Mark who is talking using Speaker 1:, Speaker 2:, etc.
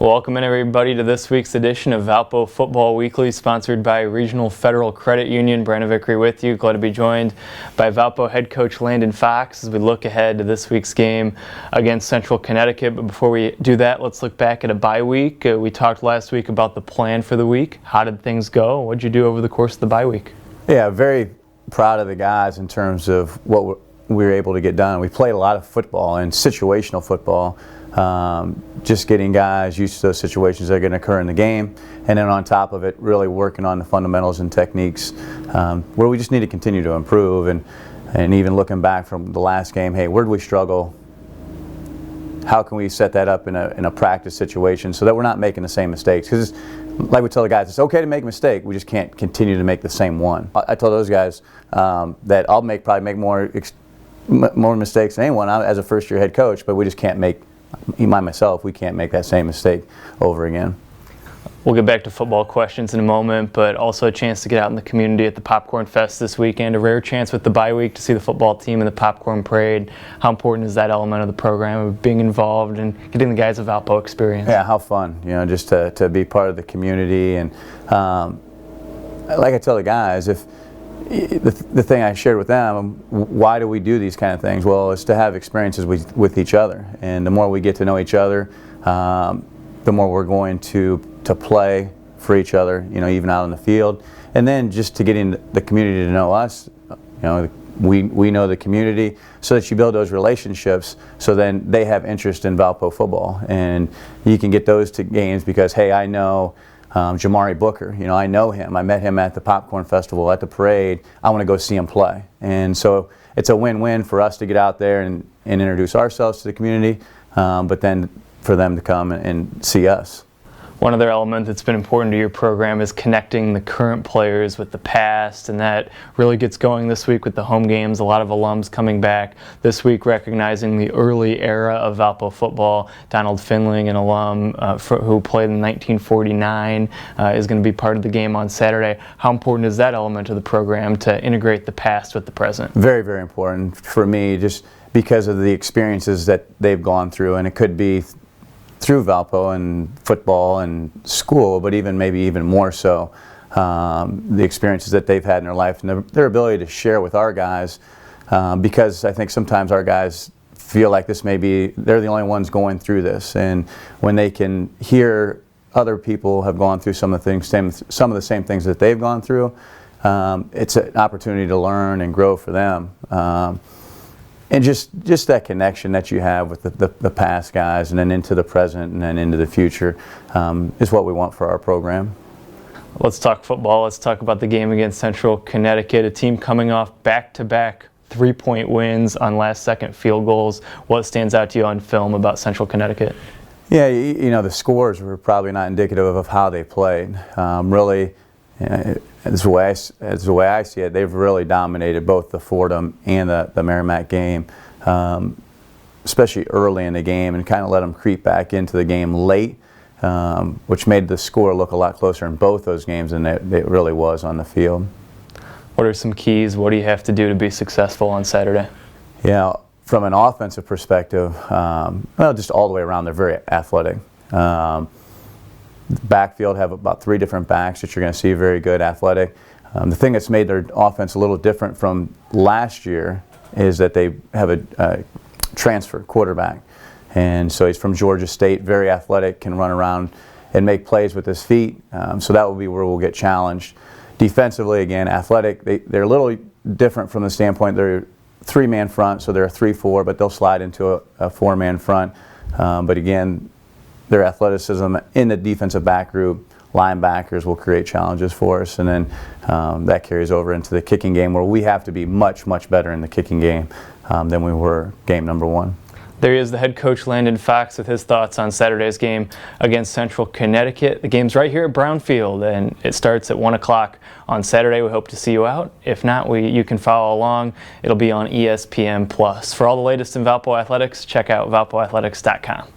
Speaker 1: Welcome in everybody to this week's edition of Valpo Football Weekly, sponsored by Regional Federal Credit Union. Brandon Vickery with you. Glad to be joined by Valpo head coach Landon Fox as we look ahead to this week's game against Central Connecticut. But before we do that, let's look back at a bye week. We talked last week about the plan for the week. How did things go? What did you do over the course of the bye week?
Speaker 2: Yeah, very proud of the guys in terms of what we were able to get done. We played a lot of football and situational football. Just getting guys used to those situations that are going to occur in the game, and then on top of it, really working on the fundamentals and techniques where we just need to continue to improve. And even looking back from the last game, hey, where did we struggle? How can we set that up in a practice situation so that we're not making the same mistakes? Because like we tell the guys, it's okay to make a mistake. We just can't continue to make the same one. I told those guys that I'll probably make more mistakes than anyone as a first-year head coach, but we just can't make. Myself, we can't make that same mistake over again.
Speaker 1: We'll get back to football questions in a moment, but also a chance to get out in the community at the Popcorn Fest this weekend. A rare chance with the bye week to see the football team in the Popcorn Parade. How important is that element of the program, of being involved and getting the guys a Valpo experience?
Speaker 2: Yeah, how fun, just to be part of the community. And like I tell the guys, if the thing I shared with them, why do we do these kind of things? Well, it's to have experiences with each other, and the more we get to know each other, the more we're going to play for each other, even out in the field. And then just to get in the community to know us, we know the community, so that you build those relationships, so then they have interest in Valpo football, and you can get those to games because, hey, I know Jamari Booker, I know him. I met him at the Popcorn Festival, at the parade. I want to go see him play. And so it's a win-win for us to get out there and introduce ourselves to the community, but then for them to come and see us.
Speaker 1: One other element that's been important to your program is connecting the current players with the past, and that really gets going this week with the home games. A lot of alums coming back this week, recognizing the early era of Valpo football. Donald Finling, an alum who played in 1949, is going to be part of the game on Saturday. How important is that element of the program to integrate the past with the present?
Speaker 2: Very, very important for me, just because of the experiences that they've gone through, and it could be through Valpo and football and school, but maybe even more so, the experiences that they've had in their life and their ability to share with our guys, because I think sometimes our guys feel like they're the only ones going through this, and when they can hear other people have gone through some of the same things that they've gone through, it's an opportunity to learn and grow for them. And just that connection that you have with the past guys, and then into the present, and then into the future, is what we want for our program.
Speaker 1: Let's talk football. Let's talk about the game against Central Connecticut, a team coming off back-to-back three-point wins on last-second field goals. What stands out to you on film about Central Connecticut?
Speaker 2: Yeah, the scores were probably not indicative of how they played. Really, as the way I see it, they've really dominated both the Fordham and the Merrimack game, especially early in the game, and kind of let them creep back into the game late, which made the score look a lot closer in both those games than it really was on the field.
Speaker 1: What are some keys? What do you have to do to be successful on Saturday?
Speaker 2: Yeah, from an offensive perspective, just all the way around, they're very athletic. Backfield have about 3 different backs that you're going to see, very good, athletic. The thing that's made their offense a little different from last year is that they have a transfer quarterback. And so he's from Georgia State, very athletic, can run around and make plays with his feet. So that will be where we'll get challenged. Defensively, again, athletic. They're a little different from the standpoint they're 3-man front, so they're a 3-4, but they'll slide into a 4-man front. But again, their athleticism in the defensive back group, linebackers will create challenges for us, and then that carries over into the kicking game, where we have to be much, much better in the kicking game than we were game number 1.
Speaker 1: There he is, the head coach Landon Fox, with his thoughts on Saturday's game against Central Connecticut. The game's right here at Brownfield, and it starts at 1 o'clock on Saturday. We hope to see you out. If not, you can follow along. It'll be on ESPN+. For all the latest in Valpo Athletics, check out valpoathletics.com.